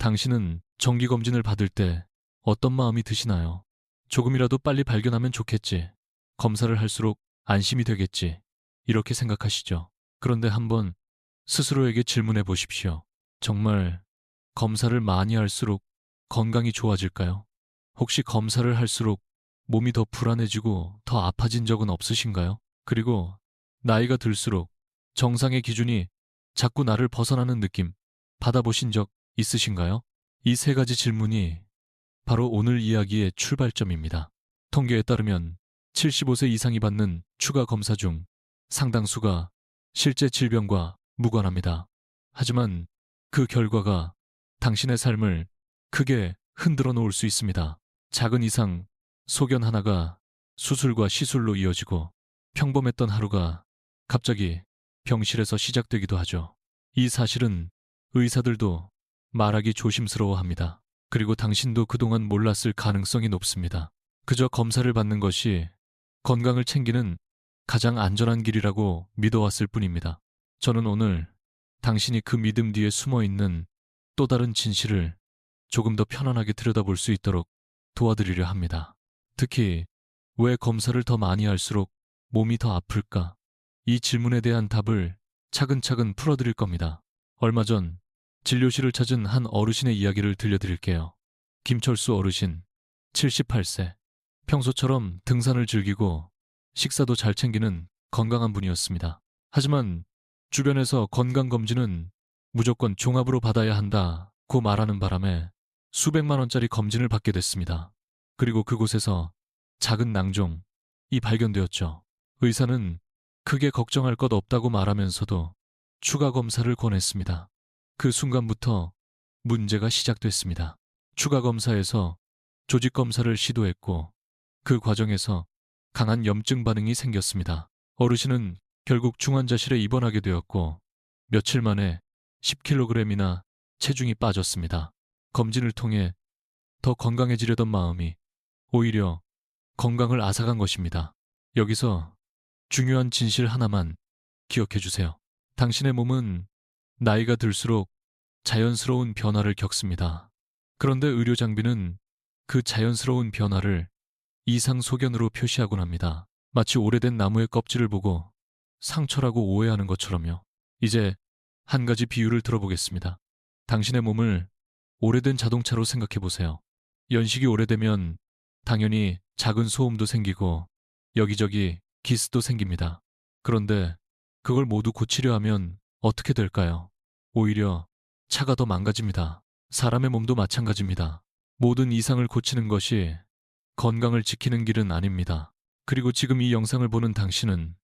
당신은 정기검진을 받을 때 어떤 마음이 드시나요? 조금이라도 빨리 발견하면 좋겠지. 검사를 할수록 안심이 되겠지. 이렇게 생각하시죠. 그런데 한번 스스로에게 질문해 보십시오. 정말 검사를 많이 할수록 건강이 좋아질까요? 혹시 검사를 할수록 몸이 더 불안해지고 더 아파진 적은 없으신가요? 그리고 나이가 들수록 정상의 기준이 자꾸 나를 벗어나는 느낌 받아보신 적 있으신가요? 이 세 가지 질문이 바로 오늘 이야기의 출발점입니다. 통계에 따르면 75세 이상이 받는 추가 검사 중 상당수가 실제 질병과 무관합니다. 하지만 그 결과가 당신의 삶을 크게 흔들어 놓을 수 있습니다. 작은 이상 소견 하나가 수술과 시술로 이어지고 평범했던 하루가 갑자기 병실에서 시작되기도 하죠. 이 사실은 의사들도 말하기 조심스러워합니다. 그리고 당신도 그동안 몰랐을 가능성이 높습니다. 그저 검사를 받는 것이 건강을 챙기는 가장 안전한 길이라고 믿어왔을 뿐입니다. 저는 오늘 당신이 그 믿음 뒤에 숨어 있는 또 다른 진실을 조금 더 편안하게 들여다볼 수 있도록 도와드리려 합니다. 특히 왜 검사를 더 많이 할수록 몸이 더 아플까? 이 질문에 대한 답을 차근차근 풀어드릴 겁니다. 얼마 전 진료실을 찾은 한 어르신의 이야기를 들려드릴게요. 김철수 어르신, 78세. 평소처럼 등산을 즐기고 식사도 잘 챙기는 건강한 분이었습니다. 하지만 주변에서 건강검진은 무조건 종합으로 받아야 한다고 말하는 바람에 수백만 원짜리 검진을 받게 됐습니다. 그리고 그곳에서 작은 낭종이 발견되었죠. 의사는 크게 걱정할 것 없다고 말하면서도 추가 검사를 권했습니다. 그 순간부터 문제가 시작됐습니다. 추가 검사에서 조직 검사를 시도했고 그 과정에서 강한 염증 반응이 생겼습니다. 어르신은 결국 중환자실에 입원하게 되었고 며칠 만에 10kg이나 체중이 빠졌습니다. 검진을 통해 더 건강해지려던 마음이 오히려 건강을 앗아간 것입니다. 여기서 중요한 진실 하나만 기억해 주세요. 당신의 몸은 나이가 들수록 자연스러운 변화를 겪습니다. 그런데 의료 장비는 그 자연스러운 변화를 이상 소견으로 표시하곤 합니다. 마치 오래된 나무의 껍질을 보고 상처라고 오해하는 것처럼요. 이제 한 가지 비유를 들어보겠습니다. 당신의 몸을 오래된 자동차로 생각해 보세요. 연식이 오래되면 당연히 작은 소음도 생기고 여기저기 기스도 생깁니다. 그런데 그걸 모두 고치려 하면 어떻게 될까요? 오히려 차가 더 망가집니다. 사람의 몸도 마찬가지입니다. 모든 이상을 고치는 것이 건강을 지키는 길은 아닙니다. 그리고 지금 이 영상을 보는 당신은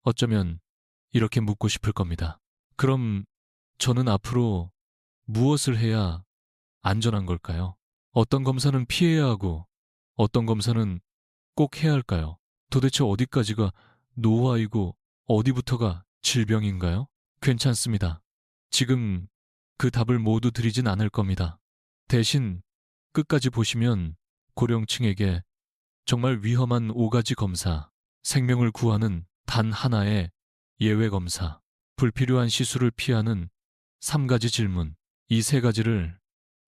어쩌면 이렇게 묻고 싶을 겁니다. 그럼 저는 앞으로 무엇을 해야 안전한 걸까요? 어떤 검사는 피해야 하고 어떤 검사는 꼭 해야 할까요? 도대체 어디까지가 노화이고 어디부터가 질병인가요? 괜찮습니다. 지금 그 답을 모두 드리진 않을 겁니다. 대신 끝까지 보시면 고령층에게 정말 위험한 5가지 검사, 생명을 구하는 단 하나의 예외 검사, 불필요한 시술을 피하는 3가지 질문, 이 3가지를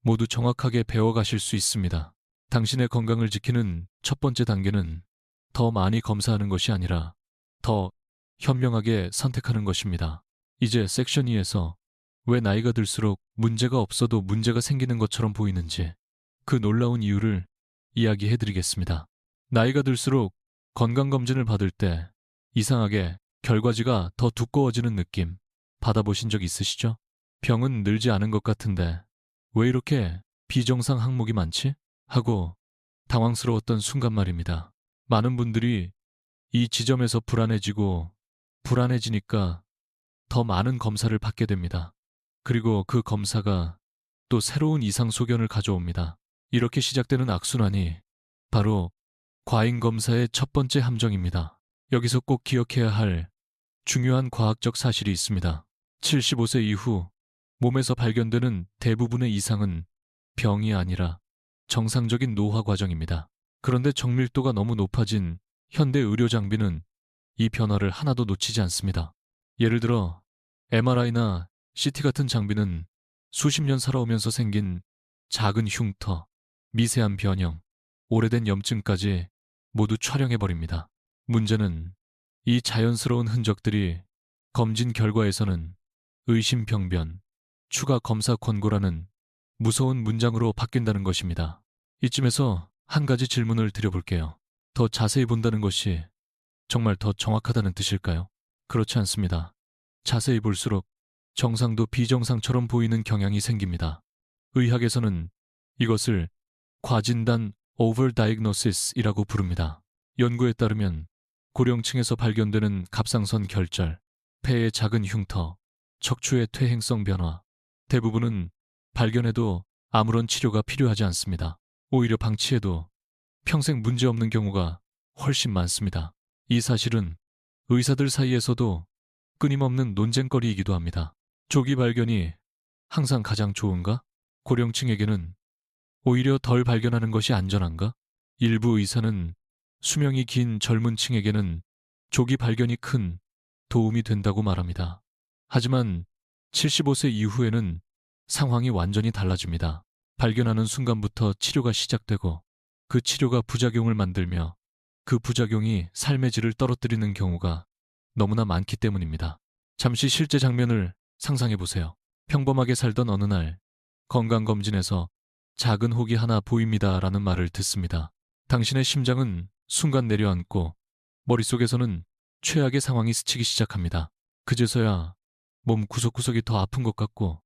모두 정확하게 배워가실 수 있습니다. 당신의 건강을 지키는 첫 번째 단계는 더 많이 검사하는 것이 아니라 더 현명하게 선택하는 것입니다. 이제 섹션 2에서 왜 나이가 들수록 문제가 없어도 문제가 생기는 것처럼 보이는지 그 놀라운 이유를 이야기해드리겠습니다. 나이가 들수록 건강검진을 받을 때 이상하게 결과지가 더 두꺼워지는 느낌 받아보신 적 있으시죠? 병은 늘지 않은 것 같은데 왜 이렇게 비정상 항목이 많지? 하고 당황스러웠던 순간 말입니다. 많은 분들이 이 지점에서 불안해지니까 더 많은 검사를 받게 됩니다. 그리고 그 검사가 또 새로운 이상 소견을 가져옵니다. 이렇게 시작되는 악순환이 바로 과잉 검사의 첫 번째 함정입니다. 여기서 꼭 기억해야 할 중요한 과학적 사실이 있습니다. 75세 이후 몸에서 발견되는 대부분의 이상은 병이 아니라 정상적인 노화 과정입니다. 그런데 정밀도가 너무 높아진 현대 의료 장비는 이 변화를 하나도 놓치지 않습니다. 예를 들어 MRI나 CT 같은 장비는 수십 년 살아오면서 생긴 작은 흉터, 미세한 변형, 오래된 염증까지 모두 촬영해버립니다. 문제는 이 자연스러운 흔적들이 검진 결과에서는 의심병변, 추가 검사 권고라는 무서운 문장으로 바뀐다는 것입니다. 이쯤에서 한 가지 질문을 드려볼게요. 더 자세히 본다는 것이 정말 더 정확하다는 뜻일까요? 그렇지 않습니다. 자세히 볼수록 정상도 비정상처럼 보이는 경향이 생깁니다. 의학에서는 이것을 과진단 overdiagnosis이라고 부릅니다. 연구에 따르면 고령층에서 발견되는 갑상선 결절, 폐의 작은 흉터, 척추의 퇴행성 변화, 대부분은 발견해도 아무런 치료가 필요하지 않습니다. 오히려 방치해도 평생 문제없는 경우가 훨씬 많습니다. 이 사실은 의사들 사이에서도 끊임없는 논쟁거리이기도 합니다. 조기 발견이 항상 가장 좋은가? 고령층에게는 오히려 덜 발견하는 것이 안전한가? 일부 의사는 수명이 긴 젊은 층에게는 조기 발견이 큰 도움이 된다고 말합니다. 하지만 75세 이후에는 상황이 완전히 달라집니다. 발견하는 순간부터 치료가 시작되고 그 치료가 부작용을 만들며 그 부작용이 삶의 질을 떨어뜨리는 경우가 너무나 많기 때문입니다. 잠시 실제 장면을 상상해 보세요. 평범하게 살던 어느 날 건강검진에서 작은 혹이 하나 보입니다라는 말을 듣습니다. 당신의 심장은 순간 내려앉고 머릿속에서는 최악의 상황이 스치기 시작합니다. 그제서야 몸 구석구석이 더 아픈 것 같고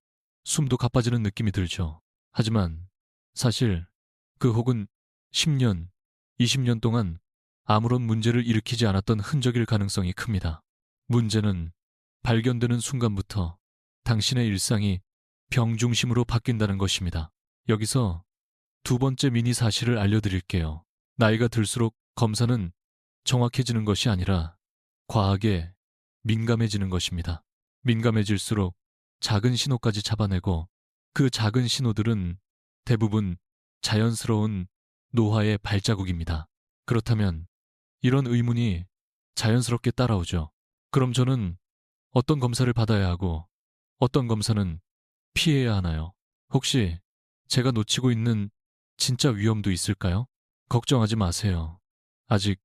숨도 가빠지는 느낌이 들죠. 하지만 사실 그 혹은 10년, 20년 동안 아무런 문제를 일으키지 않았던 흔적일 가능성이 큽니다. 문제는 발견되는 순간부터 당신의 일상이 병 중심으로 바뀐다는 것입니다. 여기서 두 번째 미니 사실을 알려드릴게요. 나이가 들수록 검사는 정확해지는 것이 아니라 과하게 민감해지는 것입니다. 민감해질수록 작은 신호까지 잡아내고 그 작은 신호들은 대부분 자연스러운 노화의 발자국입니다. 그렇다면 이런 의문이 자연스럽게 따라오죠. 그럼 저는 어떤 검사를 받아야 하고 어떤 검사는 피해야 하나요? 혹시 제가 놓치고 있는 진짜 위험도 있을까요? 걱정하지 마세요. 아직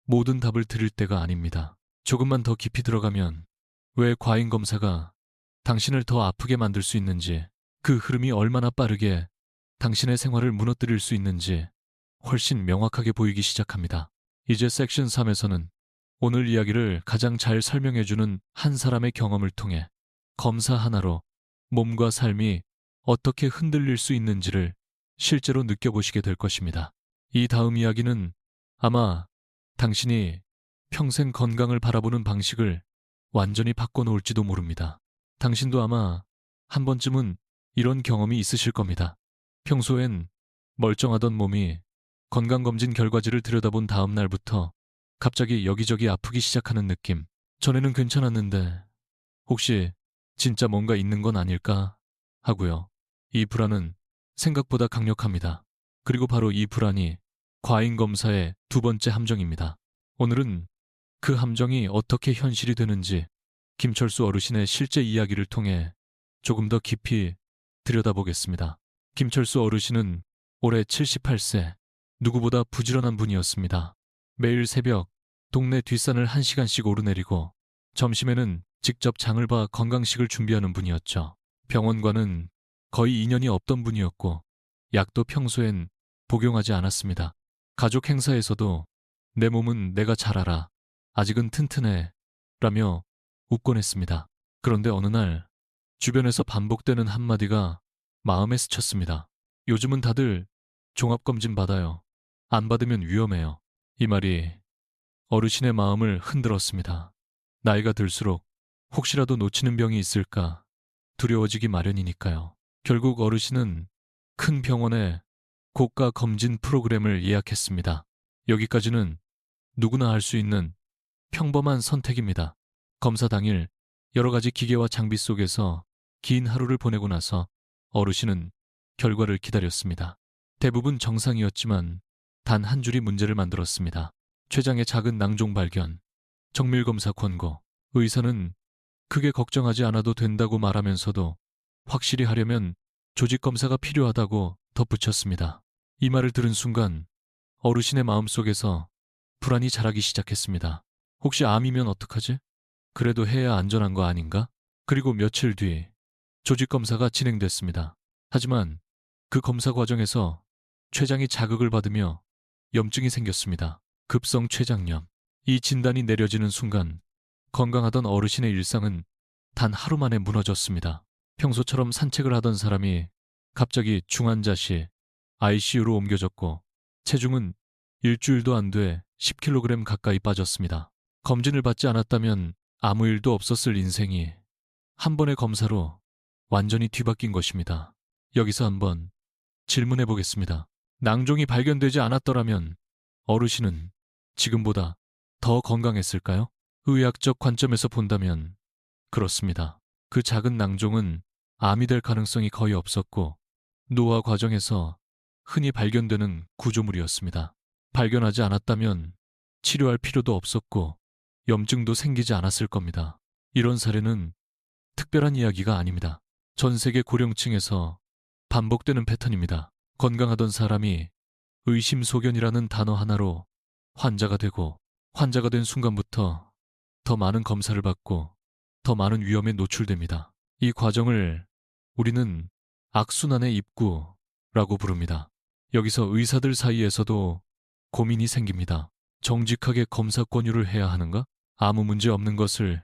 모든 답을 드릴 때가 아닙니다. 조금만 더 깊이 들어가면 왜 과잉 검사가 당신을 더 아프게 만들 수 있는지, 그 흐름이 얼마나 빠르게 당신의 생활을 무너뜨릴 수 있는지 훨씬 명확하게 보이기 시작합니다. 이제 섹션 3에서는 오늘 이야기를 가장 잘 설명해주는 한 사람의 경험을 통해 검사 하나로 몸과 삶이 어떻게 흔들릴 수 있는지를 실제로 느껴보시게 될 것입니다. 이 다음 이야기는 아마 당신이 평생 건강을 바라보는 방식을 완전히 바꿔놓을지도 모릅니다. 당신도 아마 한 번쯤은 이런 경험이 있으실 겁니다. 평소엔 멀쩡하던 몸이 건강검진 결과지를 들여다본 다음 날부터 갑자기 여기저기 아프기 시작하는 느낌. 전에는 괜찮았는데 혹시 진짜 뭔가 있는 건 아닐까 하고요. 이 불안은 생각보다 강력합니다. 그리고 바로 이 불안이 과잉 검사의 두 번째 함정입니다. 오늘은 그 함정이 어떻게 현실이 되는지 김철수 어르신의 실제 이야기를 통해 조금 더 깊이 들여다보겠습니다. 김철수 어르신은 올해 78세, 누구보다 부지런한 분이었습니다. 매일 새벽 동네 뒷산을 1시간씩 오르내리고 점심에는 직접 장을 봐 건강식을 준비하는 분이었죠. 병원과는 거의 인연이 없던 분이었고 약도 평소엔 복용하지 않았습니다. 가족 행사에서도 내 몸은 내가 잘 알아, 아직은 튼튼해 라며 웃곤 했습니다. 그런데 어느 날 주변에서 반복되는 한마디가 마음에 스쳤습니다. 요즘은 다들 종합검진 받아요. 안 받으면 위험해요. 이 말이 어르신의 마음을 흔들었습니다. 나이가 들수록 혹시라도 놓치는 병이 있을까 두려워지기 마련이니까요. 결국 어르신은 큰 병원에 고가 검진 프로그램을 예약했습니다. 여기까지는 누구나 할 수 있는 평범한 선택입니다. 검사 당일 여러 가지 기계와 장비 속에서 긴 하루를 보내고 나서 어르신은 결과를 기다렸습니다. 대부분 정상이었지만 단 한 줄이 문제를 만들었습니다. 췌장의 작은 낭종 발견, 정밀검사 권고. 의사는 크게 걱정하지 않아도 된다고 말하면서도 확실히 하려면 조직검사가 필요하다고 덧붙였습니다. 이 말을 들은 순간 어르신의 마음속에서 불안이 자라기 시작했습니다. 혹시 암이면 어떡하지? 그래도 해야 안전한 거 아닌가? 그리고 며칠 뒤 조직 검사가 진행됐습니다. 하지만 그 검사 과정에서 췌장이 자극을 받으며 염증이 생겼습니다. 급성 췌장염. 이 진단이 내려지는 순간 건강하던 어르신의 일상은 단 하루 만에 무너졌습니다. 평소처럼 산책을 하던 사람이 갑자기 중환자실 ICU로 옮겨졌고 체중은 일주일도 안 돼 10kg 가까이 빠졌습니다. 검진을 받지 않았다면 아무 일도 없었을 인생이 한 번의 검사로 완전히 뒤바뀐 것입니다. 여기서 한번 질문해 보겠습니다. 낭종이 발견되지 않았더라면 어르신은 지금보다 더 건강했을까요? 의학적 관점에서 본다면 그렇습니다. 그 작은 낭종은 암이 될 가능성이 거의 없었고 노화 과정에서 흔히 발견되는 구조물이었습니다. 발견하지 않았다면 치료할 필요도 없었고 염증도 생기지 않았을 겁니다. 이런 사례는 특별한 이야기가 아닙니다. 전 세계 고령층에서 반복되는 패턴입니다. 건강하던 사람이 의심소견이라는 단어 하나로 환자가 되고 환자가 된 순간부터 더 많은 검사를 받고 더 많은 위험에 노출됩니다. 이 과정을 우리는 악순환의 입구라고 부릅니다. 여기서 의사들 사이에서도 고민이 생깁니다. 정직하게 검사 권유를 해야 하는가? 아무 문제 없는 것을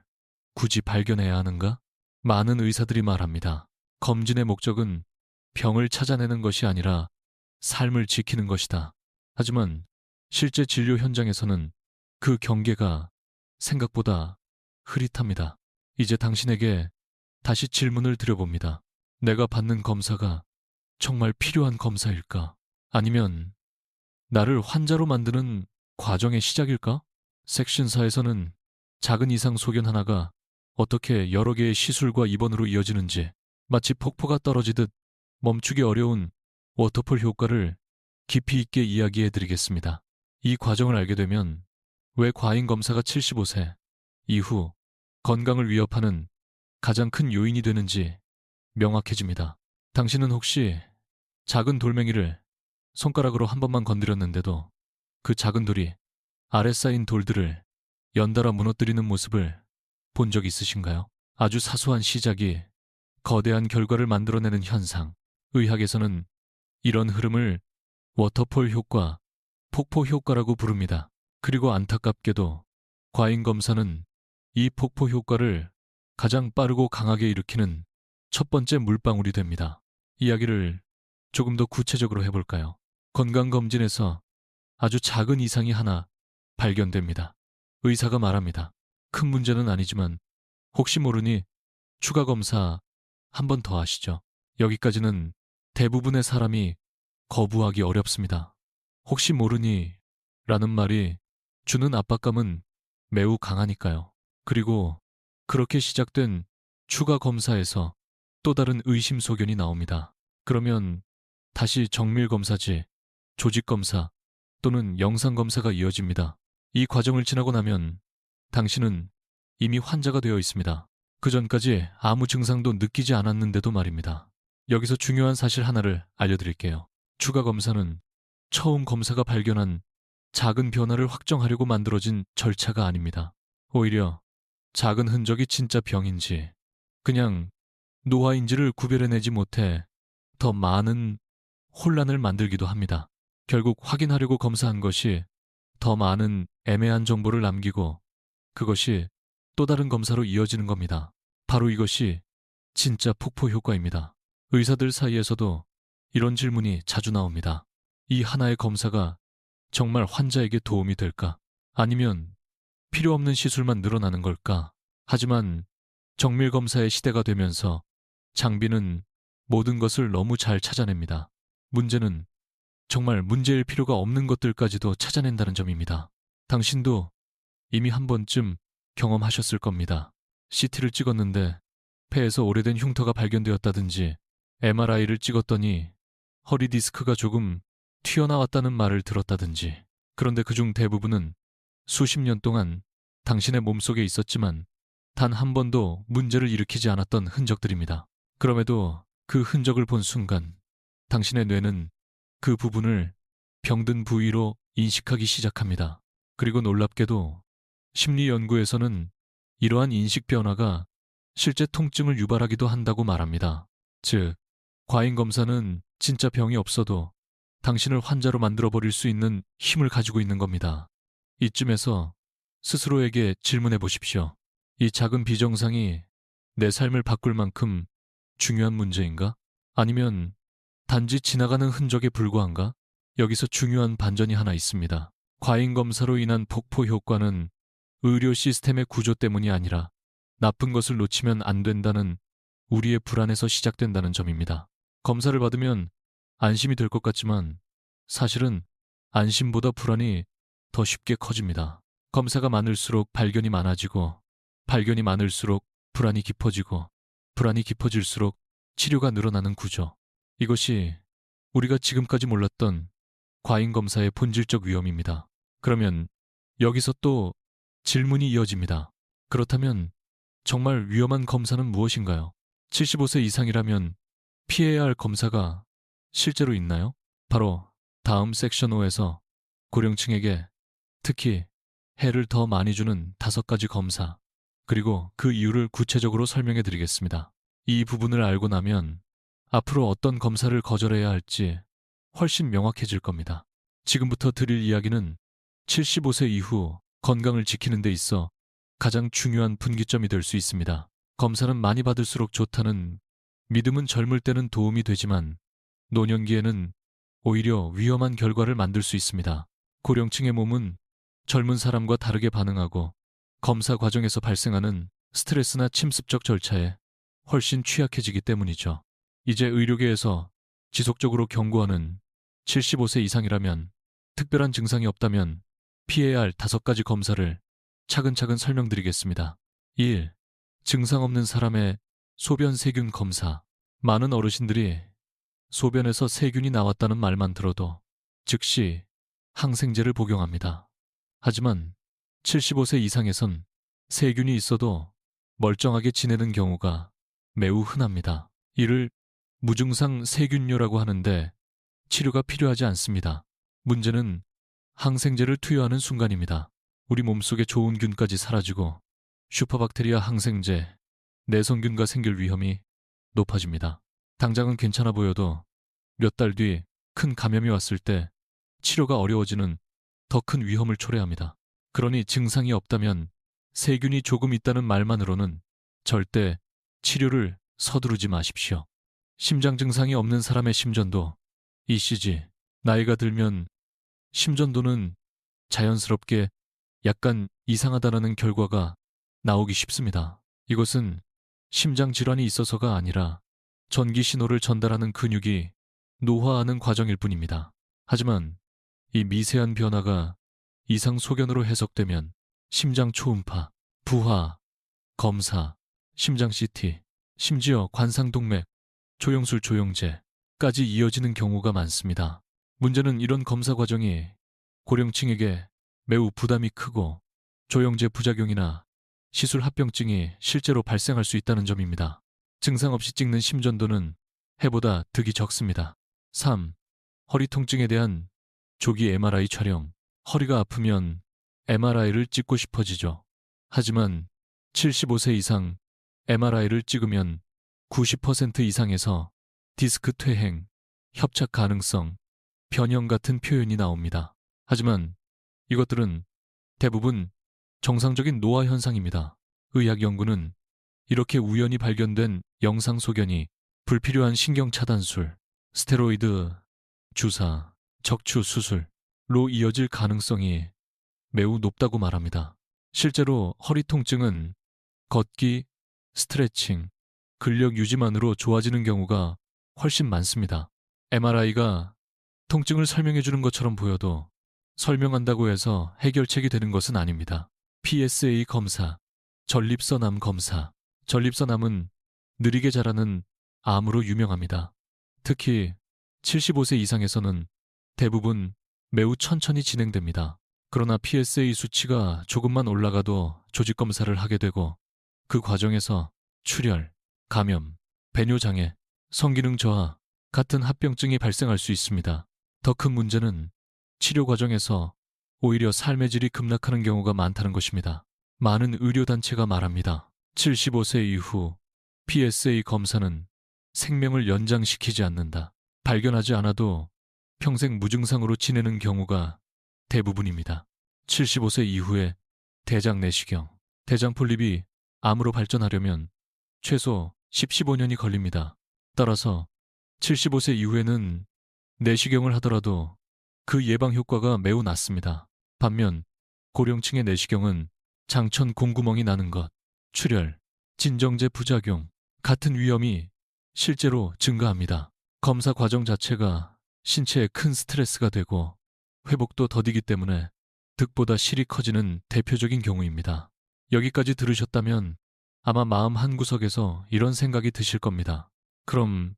굳이 발견해야 하는가? 많은 의사들이 말합니다. 검진의 목적은 병을 찾아내는 것이 아니라 삶을 지키는 것이다. 하지만 실제 진료 현장에서는 그 경계가 생각보다 흐릿합니다. 이제 당신에게 다시 질문을 드려봅니다. 내가 받는 검사가 정말 필요한 검사일까? 아니면 나를 환자로 만드는 과정의 시작일까? 섹신사에서는 작은 이상 소견 하나가 어떻게 여러 개의 시술과 입원으로 이어지는지 마치 폭포가 떨어지듯 멈추기 어려운 워터폴 효과를 깊이 있게 이야기해 드리겠습니다. 이 과정을 알게 되면 왜 과잉 검사가 75세 이후 건강을 위협하는 가장 큰 요인이 되는지 명확해집니다. 당신은 혹시 작은 돌멩이를 손가락으로 한 번만 건드렸는데도 그 작은 돌이 아래 쌓인 돌들을 연달아 무너뜨리는 모습을 본 적 있으신가요? 아주 사소한 시작이 거대한 결과를 만들어내는 현상. 의학에서는 이런 흐름을 워터폴 효과, 폭포 효과라고 부릅니다. 그리고 안타깝게도 과잉 검사는 이 폭포 효과를 가장 빠르고 강하게 일으키는 첫 번째 물방울이 됩니다. 이야기를 조금 더 구체적으로 해볼까요? 건강검진에서 아주 작은 이상이 하나 발견됩니다. 의사가 말합니다. 큰 문제는 아니지만 혹시 모르니 추가 검사 한 번 더 하시죠. 여기까지는 대부분의 사람이 거부하기 어렵습니다. 혹시 모르니 라는 말이 주는 압박감은 매우 강하니까요. 그리고 그렇게 시작된 추가 검사에서 또 다른 의심 소견이 나옵니다. 그러면 다시 정밀 검사지, 조직 검사 또는 영상 검사가 이어집니다. 이 과정을 지나고 나면 당신은 이미 환자가 되어 있습니다. 그 전까지 아무 증상도 느끼지 않았는데도 말입니다. 여기서 중요한 사실 하나를 알려드릴게요. 추가 검사는 처음 검사가 발견한 작은 변화를 확정하려고 만들어진 절차가 아닙니다. 오히려 작은 흔적이 진짜 병인지 그냥 노화인지를 구별해내지 못해 더 많은 혼란을 만들기도 합니다. 결국 확인하려고 검사한 것이 더 많은 애매한 정보를 남기고 그것이 또 다른 검사로 이어지는 겁니다. 바로 이것이 진짜 폭포 효과입니다. 의사들 사이에서도 이런 질문이 자주 나옵니다. 이 하나의 검사가 정말 환자에게 도움이 될까? 아니면 필요 없는 시술만 늘어나는 걸까? 하지만 정밀 검사의 시대가 되면서 장비는 모든 것을 너무 잘 찾아냅니다. 문제는 정말 문제일 필요가 없는 것들까지도 찾아낸다는 점입니다. 당신도 이미 한 번쯤 경험하셨을 겁니다. CT를 찍었는데 폐에서 오래된 흉터가 발견되었다든지 MRI를 찍었더니 허리 디스크가 조금 튀어나왔다는 말을 들었다든지. 그런데 그중 대부분은 수십 년 동안 당신의 몸속에 있었지만 단 한 번도 문제를 일으키지 않았던 흔적들입니다. 그럼에도 그 흔적을 본 순간 당신의 뇌는 그 부분을 병든 부위로 인식하기 시작합니다. 그리고 놀랍게도 심리 연구에서는 이러한 인식 변화가 실제 통증을 유발하기도 한다고 말합니다. 즉, 과잉 검사는 진짜 병이 없어도 당신을 환자로 만들어버릴 수 있는 힘을 가지고 있는 겁니다. 이쯤에서 스스로에게 질문해 보십시오. 이 작은 비정상이 내 삶을 바꿀 만큼 중요한 문제인가? 아니면 단지 지나가는 흔적에 불과한가? 여기서 중요한 반전이 하나 있습니다. 과잉 검사로 인한 폭포 효과는 의료 시스템의 구조 때문이 아니라 나쁜 것을 놓치면 안 된다는 우리의 불안에서 시작된다는 점입니다. 검사를 받으면 안심이 될 것 같지만 사실은 안심보다 불안이 더 쉽게 커집니다. 검사가 많을수록 발견이 많아지고 발견이 많을수록 불안이 깊어지고 불안이 깊어질수록 치료가 늘어나는 구조. 이것이 우리가 지금까지 몰랐던 과잉 검사의 본질적 위험입니다. 그러면 여기서 또 질문이 이어집니다. 그렇다면 정말 위험한 검사는 무엇인가요? 75세 이상이라면 피해야 할 검사가 실제로 있나요? 바로 다음 섹션 5에서 고령층에게 특히 해를 더 많이 주는 5가지 검사, 그리고 그 이유를 구체적으로 설명해 드리겠습니다. 이 부분을 알고 나면 앞으로 어떤 검사를 거절해야 할지 훨씬 명확해질 겁니다. 지금부터 드릴 이야기는 75세 이후 건강을 지키는 데 있어 가장 중요한 분기점이 될 수 있습니다. 검사는 많이 받을수록 좋다는 믿음은 젊을 때는 도움이 되지만 노년기에는 오히려 위험한 결과를 만들 수 있습니다. 고령층의 몸은 젊은 사람과 다르게 반응하고 검사 과정에서 발생하는 스트레스나 침습적 절차에 훨씬 취약해지기 때문이죠. 이제 의료계에서 지속적으로 경고하는 75세 이상이라면 특별한 증상이 없다면 피해야 할 5가지 검사를 차근차근 설명드리겠습니다. 1. 증상 없는 사람의 소변 세균 검사. 많은 어르신들이 소변에서 세균이 나왔다는 말만 들어도 즉시 항생제를 복용합니다. 하지만 75세 이상에선 세균이 있어도 멀쩡하게 지내는 경우가 매우 흔합니다. 이를 무증상 세균뇨라고 하는데 치료가 필요하지 않습니다. 문제는 항생제를 투여하는 순간입니다. 우리 몸속의 좋은 균까지 사라지고 슈퍼박테리아 항생제, 내성균과 생길 위험이 높아집니다. 당장은 괜찮아 보여도 몇 달 뒤 큰 감염이 왔을 때 치료가 어려워지는 더 큰 위험을 초래합니다. 그러니 증상이 없다면 세균이 조금 있다는 말만으로는 절대 치료를 서두르지 마십시오. 심장 증상이 없는 사람의 심전도 ECG, 나이가 들면 심전도는 자연스럽게 약간 이상하다는 결과가 나오기 쉽습니다. 이것은 심장 질환이 있어서가 아니라 전기 신호를 전달하는 근육이 노화하는 과정일 뿐입니다. 하지만 이 미세한 변화가 이상 소견으로 해석되면 심장 초음파, 부하, 검사, 심장 CT, 심지어 관상동맥, 조영술 조영제까지 이어지는 경우가 많습니다. 문제는 이런 검사 과정이 고령층에게 매우 부담이 크고 조영제 부작용이나 시술 합병증이 실제로 발생할 수 있다는 점입니다. 증상 없이 찍는 심전도는 해보다 득이 적습니다. 3. 허리 통증에 대한 조기 MRI 촬영. 허리가 아프면 MRI를 찍고 싶어지죠. 하지만 75세 이상 MRI를 찍으면 90% 이상에서 디스크 퇴행, 협착 가능성, 변형 같은 표현이 나옵니다. 하지만 이것들은 대부분 정상적인 노화 현상입니다. 의학 연구는 이렇게 우연히 발견된 영상 소견이 불필요한 신경 차단술, 스테로이드 주사, 척추 수술로 이어질 가능성이 매우 높다고 말합니다. 실제로 허리 통증은 걷기, 스트레칭, 근력 유지만으로 좋아지는 경우가 훨씬 많습니다. MRI가 통증을 설명해주는 것처럼 보여도 설명한다고 해서 해결책이 되는 것은 아닙니다. PSA 검사, 전립선암 검사. 전립선암은 느리게 자라는 암으로 유명합니다. 특히 75세 이상에서는 대부분 매우 천천히 진행됩니다. 그러나 PSA 수치가 조금만 올라가도 조직 검사를 하게 되고 그 과정에서 출혈, 감염, 배뇨장애, 성기능 저하, 같은 합병증이 발생할 수 있습니다. 더 큰 문제는 치료 과정에서 오히려 삶의 질이 급락하는 경우가 많다는 것입니다. 많은 의료단체가 말합니다. 75세 이후 PSA 검사는 생명을 연장시키지 않는다. 발견하지 않아도 평생 무증상으로 지내는 경우가 대부분입니다. 75세 이후에 대장 내시경, 대장 폴립이 암으로 발전하려면 최소 10-15년이 걸립니다. 따라서 75세 이후에는 내시경을 하더라도 그 예방 효과가 매우 낮습니다. 반면 고령층의 내시경은 장천 공구멍이 나는 것, 출혈, 진정제 부작용 같은 위험이 실제로 증가합니다. 검사 과정 자체가 신체에 큰 스트레스가 되고 회복도 더디기 때문에 득보다 실이 커지는 대표적인 경우입니다. 여기까지 들으셨다면 아마 마음 한구석에서 이런 생각이 드실 겁니다. 그럼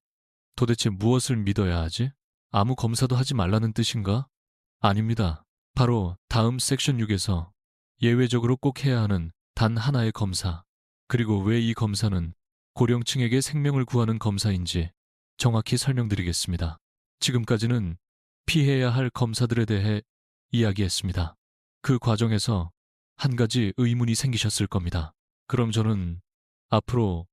도대체 무엇을 믿어야 하지? 아무 검사도 하지 말라는 뜻인가? 아닙니다. 바로 다음 섹션 6에서 예외적으로 꼭 해야 하는 단 하나의 검사, 그리고 왜 이 검사는 고령층에게 생명을 구하는 검사인지 정확히 설명드리겠습니다. 지금까지는 피해야 할 검사들에 대해 이야기했습니다. 그 과정에서 한 가지 의문이 생기셨을 겁니다. 그럼 저는 앞으로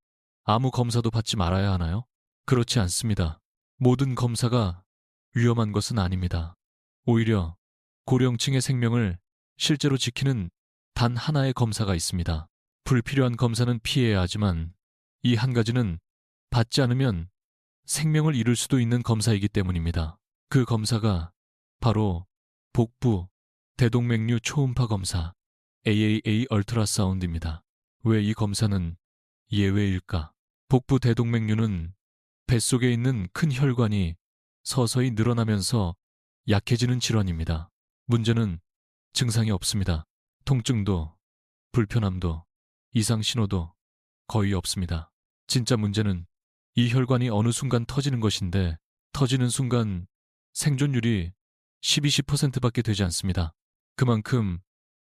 아무 검사도 받지 말아야 하나요? 그렇지 않습니다. 모든 검사가 위험한 것은 아닙니다. 오히려 고령층의 생명을 실제로 지키는 단 하나의 검사가 있습니다. 불필요한 검사는 피해야 하지만 이 한 가지는 받지 않으면 생명을 잃을 수도 있는 검사이기 때문입니다. 그 검사가 바로 복부 대동맥류 초음파 검사 AAA 얼트라사운드입니다. 왜 이 검사는 예외일까? 복부 대동맥류는 뱃속에 있는 큰 혈관이 서서히 늘어나면서 약해지는 질환입니다. 문제는 증상이 없습니다. 통증도, 불편함도, 이상 신호도 거의 없습니다. 진짜 문제는 이 혈관이 어느 순간 터지는 것인데 터지는 순간 생존율이 10-20%밖에 되지 않습니다. 그만큼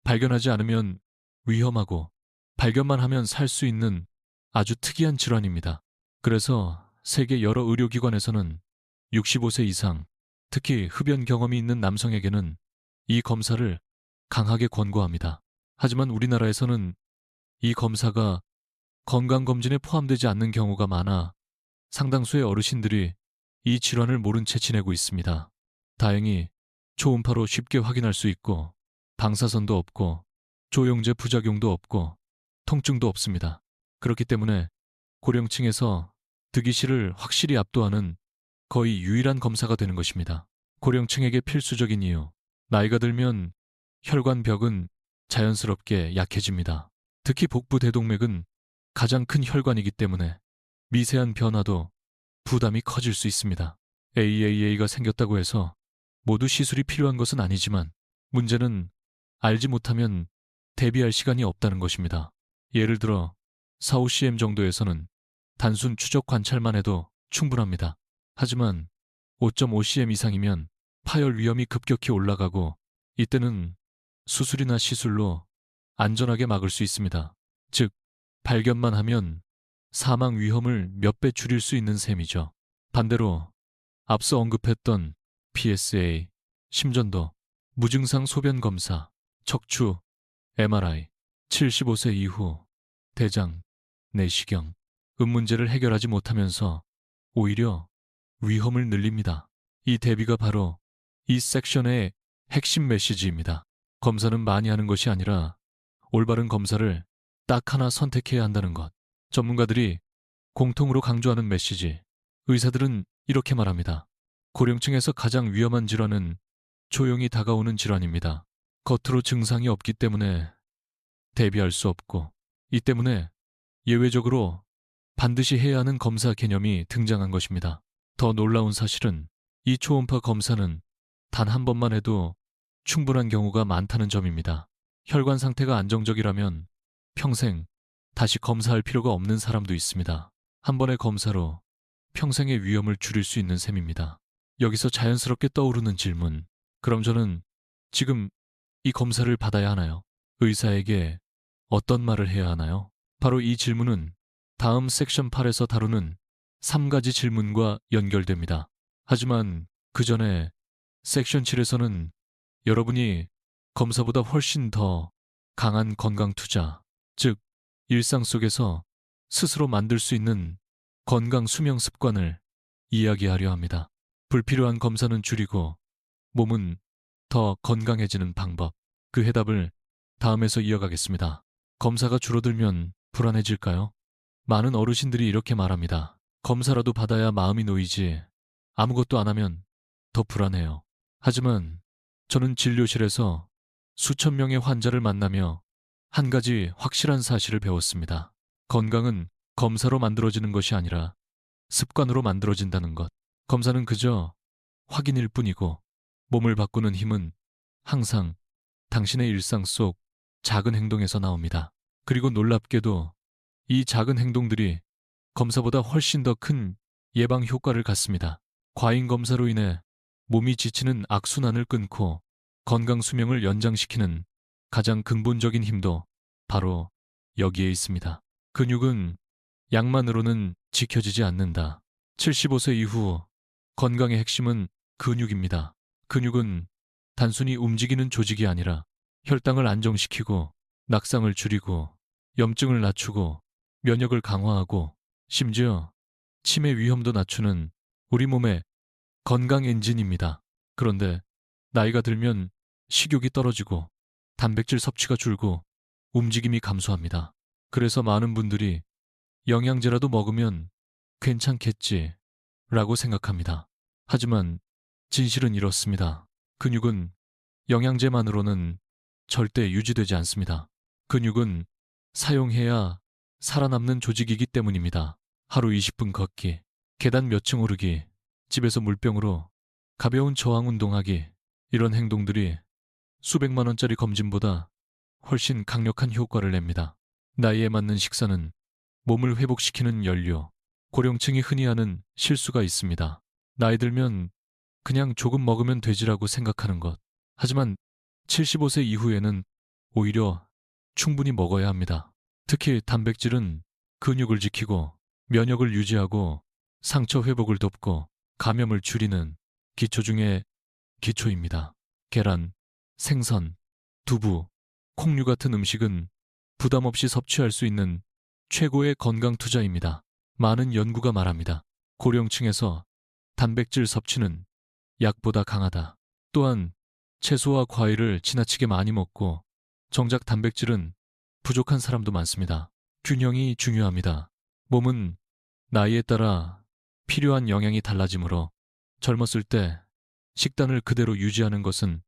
발견하지 않으면 위험하고 발견만 하면 살 수 있는 아주 특이한 질환입니다. 그래서 세계 여러 의료기관에서는 65세 이상, 특히 흡연 경험이 있는 남성에게는 이 검사를 강하게 권고합니다. 하지만 우리나라에서는 이 검사가 건강검진에 포함되지 않는 경우가 많아 상당수의 어르신들이 이 질환을 모른 채 지내고 있습니다. 다행히 초음파로 쉽게 확인할 수 있고 방사선도 없고 조영제 부작용도 없고 통증도 없습니다. 그렇기 때문에 고령층에서 득이실을 확실히 압도하는 거의 유일한 검사가 되는 것입니다. 고령층에게 필수적인 이유, 나이가 들면 혈관벽은 자연스럽게 약해집니다. 특히 복부 대동맥은 가장 큰 혈관이기 때문에 미세한 변화도 부담이 커질 수 있습니다. AAA가 생겼다고 해서 모두 시술이 필요한 것은 아니지만 문제는 알지 못하면 대비할 시간이 없다는 것입니다. 예를 들어 4-5cm 정도에서는 단순 추적 관찰만 해도 충분합니다. 하지만 5.5cm 이상이면 파열 위험이 급격히 올라가고 이때는 수술이나 시술로 안전하게 막을 수 있습니다. 즉, 발견만 하면 사망 위험을 몇 배 줄일 수 있는 셈이죠. 반대로 앞서 언급했던 PSA, 심전도, 무증상 소변 검사, 척추, MRI, 75세 이후 대장, 내시경, 문제를 해결하지 못하면서 오히려 위험을 늘립니다. 이 대비가 바로 이 섹션의 핵심 메시지입니다. 검사는 많이 하는 것이 아니라 올바른 검사를 딱 하나 선택해야 한다는 것. 전문가들이 공통으로 강조하는 메시지. 의사들은 이렇게 말합니다. 고령층에서 가장 위험한 질환은 조용히 다가오는 질환입니다. 겉으로 증상이 없기 때문에 대비할 수 없고, 이 때문에 예외적으로 반드시 해야 하는 검사 개념이 등장한 것입니다. 더 놀라운 사실은 이 초음파 검사는 단 한 번만 해도 충분한 경우가 많다는 점입니다. 혈관 상태가 안정적이라면 평생 다시 검사할 필요가 없는 사람도 있습니다. 한 번의 검사로 평생의 위험을 줄일 수 있는 셈입니다. 여기서 자연스럽게 떠오르는 질문. 그럼 저는 지금 이 검사를 받아야 하나요? 의사에게 어떤 말을 해야 하나요? 바로 이 질문은 다음 섹션 8에서 다루는 3가지 질문과 연결됩니다. 하지만 그 전에 섹션 7에서는 여러분이 검사보다 훨씬 더 강한 건강 투자, 즉 일상 속에서 스스로 만들 수 있는 건강 수명 습관을 이야기하려 합니다. 불필요한 검사는 줄이고 몸은 더 건강해지는 방법. 그 해답을 다음에서 이어가겠습니다. 검사가 줄어들면 불안해질까요? 많은 어르신들이 이렇게 말합니다. 검사라도 받아야 마음이 놓이지 아무것도 안 하면 더 불안해요. 하지만 저는 진료실에서 수천 명의 환자를 만나며 한 가지 확실한 사실을 배웠습니다. 건강은 검사로 만들어지는 것이 아니라 습관으로 만들어진다는 것. 검사는 그저 확인일 뿐이고 몸을 바꾸는 힘은 항상 당신의 일상 속 작은 행동에서 나옵니다. 그리고 놀랍게도 이 작은 행동들이 검사보다 훨씬 더 큰 예방 효과를 갖습니다. 과잉 검사로 인해 몸이 지치는 악순환을 끊고 건강 수명을 연장시키는 가장 근본적인 힘도 바로 여기에 있습니다. 근육은 약만으로는 지켜지지 않는다. 75세 이후 건강의 핵심은 근육입니다. 근육은 단순히 움직이는 조직이 아니라 혈당을 안정시키고 낙상을 줄이고 염증을 낮추고 면역을 강화하고 심지어 치매 위험도 낮추는 우리 몸의 건강 엔진입니다. 그런데 나이가 들면 식욕이 떨어지고 단백질 섭취가 줄고 움직임이 감소합니다. 그래서 많은 분들이 영양제라도 먹으면 괜찮겠지 라고 생각합니다. 하지만 진실은 이렇습니다. 근육은 영양제만으로는 절대 유지되지 않습니다. 근육은 사용해야 살아남는 조직이기 때문입니다. 하루 20분 걷기, 계단 몇 층 오르기, 집에서 물병으로 가벼운 저항 운동하기, 이런 행동들이 수백만 원짜리 검진보다 훨씬 강력한 효과를 냅니다. 나이에 맞는 식사는 몸을 회복시키는 연료. 고령층이 흔히 하는 실수가 있습니다. 나이 들면 그냥 조금 먹으면 되지라고 생각하는 것. 하지만 75세 이후에는 오히려 충분히 먹어야 합니다. 특히 단백질은 근육을 지키고 면역을 유지하고 상처 회복을 돕고 감염을 줄이는 기초 중에 기초입니다. 계란, 생선, 두부, 콩류 같은 음식은 부담 없이 섭취할 수 있는 최고의 건강 투자입니다. 많은 연구가 말합니다. 고령층에서 단백질 섭취는 약보다 강하다. 또한 채소와 과일을 지나치게 많이 먹고 정작 단백질은 부족한 사람도 많습니다. 균형이 중요합니다. 몸은 나이에 따라 필요한 영양이 달라지므로 젊었을 때 식단을 그대로 유지하는 것은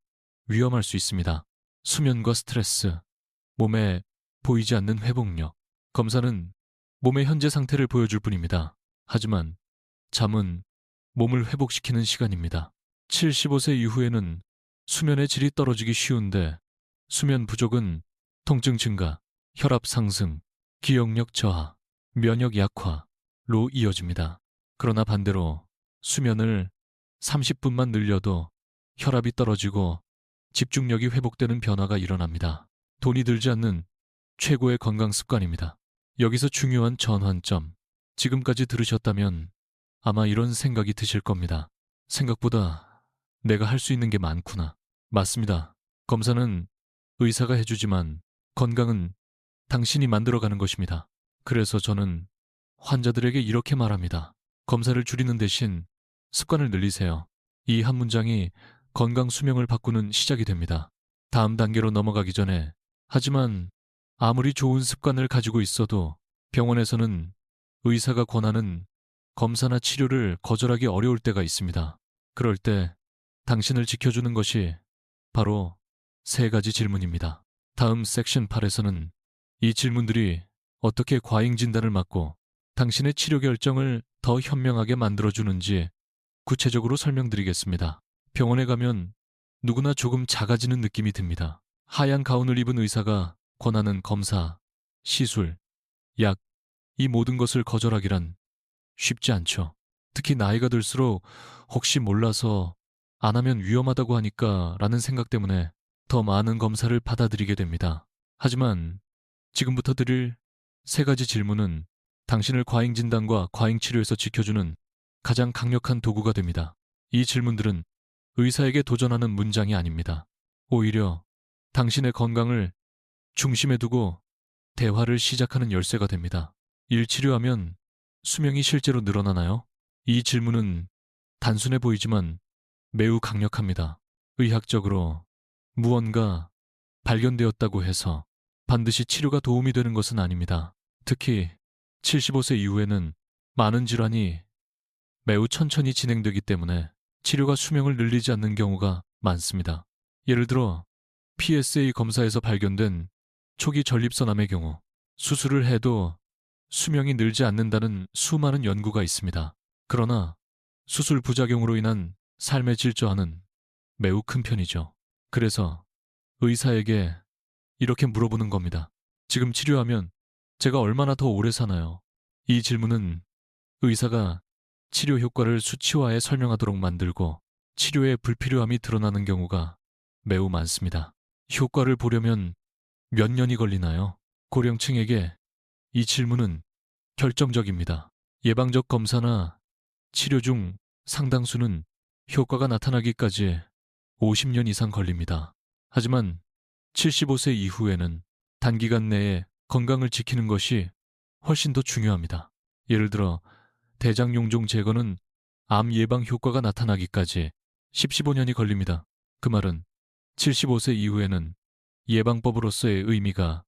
위험할 수 있습니다. 수면과 스트레스, 몸에 보이지 않는 회복력. 검사는 몸의 현재 상태를 보여줄 뿐입니다. 하지만 잠은 몸을 회복시키는 시간입니다. 75세 이후에는 수면의 질이 떨어지기 쉬운데 수면 부족은 통증 증가, 혈압 상승, 기억력 저하, 면역 약화로 이어집니다. 그러나 반대로 수면을 30분만 늘려도 혈압이 떨어지고 집중력이 회복되는 변화가 일어납니다. 돈이 들지 않는 최고의 건강 습관입니다. 여기서 중요한 전환점. 지금까지 들으셨다면 아마 이런 생각이 드실 겁니다. 생각보다 내가 할 수 있는 게 많구나. 맞습니다. 검사는 의사가 해주지만 건강은 당신이 만들어가는 것입니다. 그래서 저는 환자들에게 이렇게 말합니다. 검사를 줄이는 대신 습관을 늘리세요. 이 한 문장이 건강 수명을 바꾸는 시작이 됩니다. 다음 단계로 넘어가기 전에 하지만 아무리 좋은 습관을 가지고 있어도 병원에서는 의사가 권하는 검사나 치료를 거절하기 어려울 때가 있습니다. 그럴 때 당신을 지켜주는 것이 바로 3가지 질문입니다. 다음 섹션 8에서는 이 질문들이 어떻게 과잉 진단을 막고 당신의 치료 결정을 더 현명하게 만들어주는지 구체적으로 설명드리겠습니다. 병원에 가면 누구나 조금 작아지는 느낌이 듭니다. 하얀 가운을 입은 의사가 권하는 검사, 시술, 약, 이 모든 것을 거절하기란 쉽지 않죠. 특히 나이가 들수록 혹시 몰라서 안 하면 위험하다고 하니까 라는 생각 때문에 더 많은 검사를 받아들이게 됩니다. 하지만 지금부터 드릴 3가지 질문은 당신을 과잉 진단과 과잉 치료에서 지켜주는 가장 강력한 도구가 됩니다. 이 질문들은 의사에게 도전하는 문장이 아닙니다. 오히려 당신의 건강을 중심에 두고 대화를 시작하는 열쇠가 됩니다. 일 치료하면 수명이 실제로 늘어나나요? 이 질문은 단순해 보이지만 매우 강력합니다. 의학적으로 무언가 발견되었다고 해서 반드시 치료가 도움이 되는 것은 아닙니다. 특히 75세 이후에는 많은 질환이 매우 천천히 진행되기 때문에 치료가 수명을 늘리지 않는 경우가 많습니다. 예를 들어 PSA 검사에서 발견된 초기 전립선암의 경우 수술을 해도 수명이 늘지 않는다는 수많은 연구가 있습니다. 그러나 수술 부작용으로 인한 삶의 질 저하는 매우 큰 편이죠. 그래서 의사에게 이렇게 물어보는 겁니다. 지금 치료하면 제가 얼마나 더 오래 사나요? 이 질문은 의사가 치료 효과를 수치화해 설명하도록 만들고 치료의 불필요함이 드러나는 경우가 매우 많습니다. 효과를 보려면 몇 년이 걸리나요? 고령층에게 이 질문은 결정적입니다. 예방적 검사나 치료 중 상당수는 효과가 나타나기까지 50년 이상 걸립니다. 하지만 75세 이후에는 단기간 내에 건강을 지키는 것이 훨씬 더 중요합니다. 예를 들어 대장용종 제거는 암 예방 효과가 나타나기까지 15년이 걸립니다. 그 말은 75세 이후에는 예방법으로서의 의미가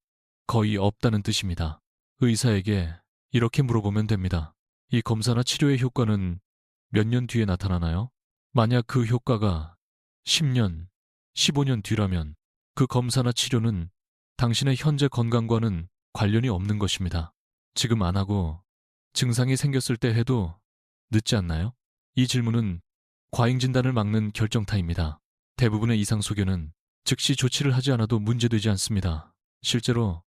거의 없다는 뜻입니다. 의사에게 이렇게 물어보면 됩니다. 이 검사나 치료의 효과는 몇 년 뒤에 나타나나요? 만약 그 효과가 10년, 15년 뒤라면 그 검사나 치료는 당신의 현재 건강과는 관련이 없는 것입니다. 지금 안 하고 증상이 생겼을 때 해도 늦지 않나요? 이 질문은 과잉 진단을 막는 결정타입니다. 대부분의 이상 소견은 즉시 조치를 하지 않아도 문제되지 않습니다. 실제로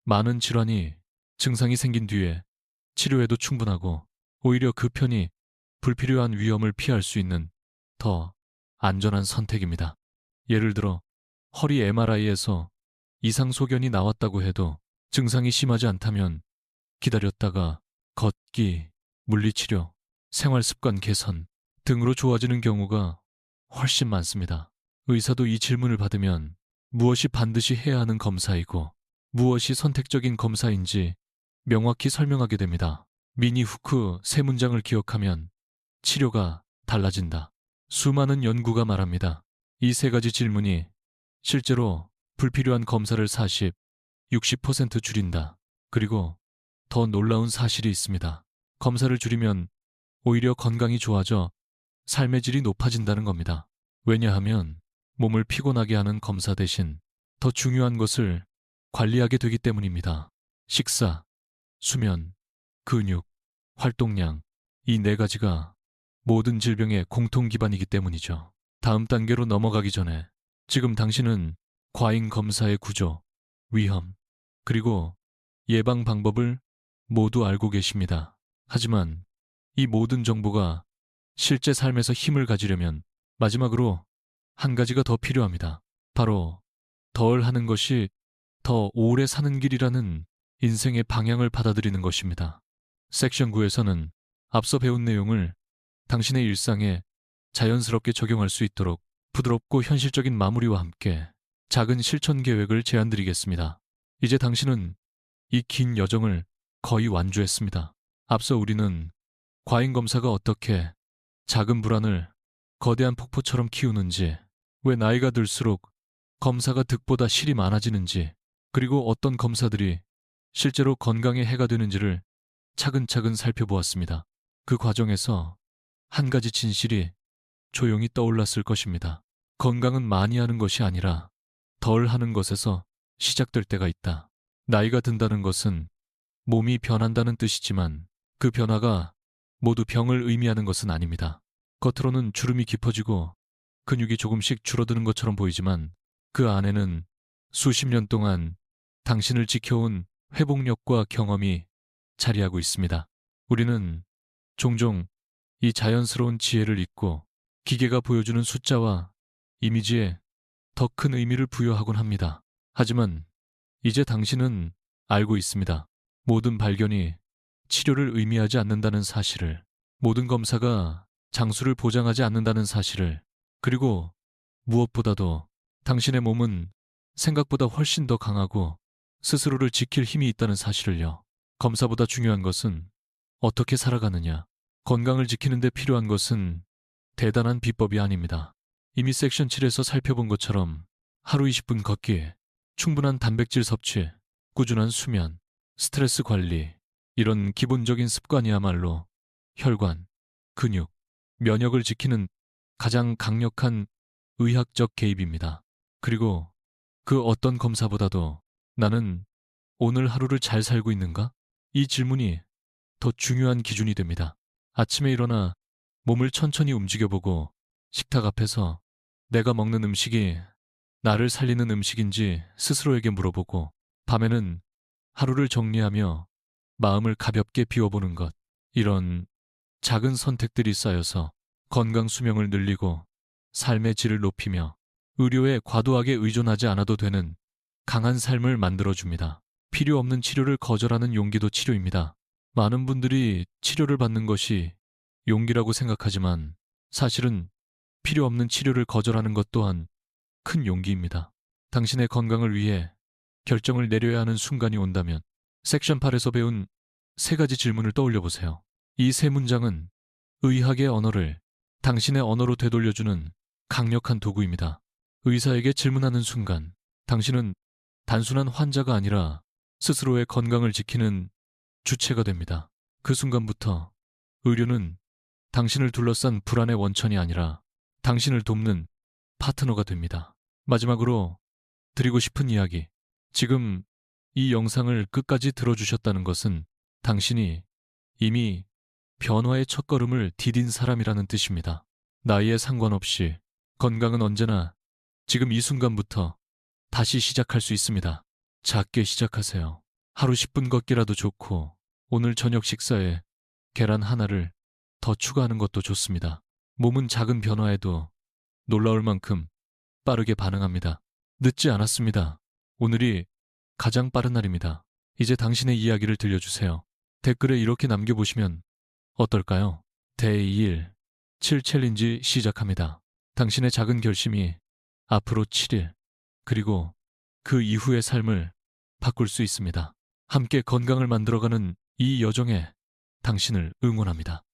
많은 질환이 증상이 생긴 뒤에 치료해도 충분하고 오히려 그 편이 불필요한 위험을 피할 수 있는 더 안전한 선택입니다. 예를 들어 허리 MRI에서 이상 소견이 나왔다고 해도 증상이 심하지 않다면 기다렸다가 걷기, 물리치료, 생활습관 개선 등으로 좋아지는 경우가 훨씬 많습니다. 의사도 이 질문을 받으면 무엇이 반드시 해야 하는 검사이고 무엇이 선택적인 검사인지 명확히 설명하게 됩니다. 미니 후크 세 문장을 기억하면 치료가 달라진다. 수많은 연구가 말합니다. 이 세 가지 질문이 실제로 불필요한 검사를 40, 60% 줄인다. 그리고 더 놀라운 사실이 있습니다. 검사를 줄이면 오히려 건강이 좋아져 삶의 질이 높아진다는 겁니다. 왜냐하면 몸을 피곤하게 하는 검사 대신 더 중요한 것을 관리하게 되기 때문입니다. 식사, 수면, 근육, 활동량, 이 네 가지가 모든 질병의 공통 기반이기 때문이죠. 다음 단계로 넘어가기 전에 지금 당신은 과잉 검사의 구조, 위험, 그리고 예방 방법을 모두 알고 계십니다. 하지만 이 모든 정보가 실제 삶에서 힘을 가지려면 마지막으로 한 가지가 더 필요합니다. 바로 덜 하는 것이 더 오래 사는 길이라는 인생의 방향을 받아들이는 것입니다. 섹션 9에서는 앞서 배운 내용을 당신의 일상에 자연스럽게 적용할 수 있도록 부드럽고 현실적인 마무리와 함께 작은 실천 계획을 제안드리겠습니다. 이제 당신은 이 긴 여정을 거의 완주했습니다. 앞서 우리는 과잉 검사가 어떻게 작은 불안을 거대한 폭포처럼 키우는지, 왜 나이가 들수록 검사가 득보다 실이 많아지는지, 그리고 어떤 검사들이 실제로 건강에 해가 되는지를 차근차근 살펴보았습니다. 그 과정에서 한 가지 진실이 조용히 떠올랐을 것입니다. 건강은 많이 하는 것이 아니라 덜 하는 것에서 시작될 때가 있다. 나이가 든다는 것은 몸이 변한다는 뜻이지만 그 변화가 모두 병을 의미하는 것은 아닙니다. 겉으로는 주름이 깊어지고 근육이 조금씩 줄어드는 것처럼 보이지만 그 안에는 수십 년 동안 당신을 지켜온 회복력과 경험이 자리하고 있습니다. 우리는 종종 이 자연스러운 지혜를 잊고 기계가 보여주는 숫자와 이미지에 더 큰 의미를 부여하곤 합니다. 하지만 이제 당신은 알고 있습니다. 모든 발견이 치료를 의미하지 않는다는 사실을, 모든 검사가 장수를 보장하지 않는다는 사실을, 그리고 무엇보다도 당신의 몸은 생각보다 훨씬 더 강하고 스스로를 지킬 힘이 있다는 사실을요. 검사보다 중요한 것은 어떻게 살아가느냐. 건강을 지키는 데 필요한 것은 대단한 비법이 아닙니다. 이미 섹션 7에서 살펴본 것처럼 하루 20분 걷기, 충분한 단백질 섭취, 꾸준한 수면, 스트레스 관리, 이런 기본적인 습관이야말로 혈관, 근육, 면역을 지키는 가장 강력한 의학적 개입입니다. 그리고 그 어떤 검사보다도 나는 오늘 하루를 잘 살고 있는가? 이 질문이 더 중요한 기준이 됩니다. 아침에 일어나 몸을 천천히 움직여보고 식탁 앞에서 내가 먹는 음식이 나를 살리는 음식인지 스스로에게 물어보고 밤에는 하루를 정리하며 마음을 가볍게 비워보는 것. 이런 작은 선택들이 쌓여서 건강 수명을 늘리고 삶의 질을 높이며 의료에 과도하게 의존하지 않아도 되는 강한 삶을 만들어줍니다. 필요 없는 치료를 거절하는 용기도 치료입니다. 많은 분들이 치료를 받는 것이 용기라고 생각하지만 사실은 필요 없는 치료를 거절하는 것 또한 큰 용기입니다. 당신의 건강을 위해 결정을 내려야 하는 순간이 온다면 섹션 8에서 배운 3가지 질문을 떠올려 보세요. 이 3문장은 의학의 언어를 당신의 언어로 되돌려주는 강력한 도구입니다. 의사에게 질문하는 순간 당신은 단순한 환자가 아니라 스스로의 건강을 지키는 주체가 됩니다. 그 순간부터 의료는 당신을 둘러싼 불안의 원천이 아니라 당신을 돕는 파트너가 됩니다. 마지막으로 드리고 싶은 이야기. 지금 이 영상을 끝까지 들어주셨다는 것은 당신이 이미 변화의 첫걸음을 디딘 사람이라는 뜻입니다. 나이에 상관없이 건강은 언제나 지금 이 순간부터 다시 시작할 수 있습니다. 작게 시작하세요. 하루 10분 걷기라도 좋고 오늘 저녁 식사에 계란 하나를 더 추가하는 것도 좋습니다. 몸은 작은 변화에도 놀라울 만큼 빠르게 반응합니다. 늦지 않았습니다. 오늘이 가장 빠른 날입니다. 이제 당신의 이야기를 들려주세요. 댓글에 이렇게 남겨보시면 어떨까요? 데이 1, 7 챌린지 시작합니다. 당신의 작은 결심이 앞으로 7일, 그리고 그 이후의 삶을 바꿀 수 있습니다. 함께 건강을 만들어가는 이 여정에 당신을 응원합니다.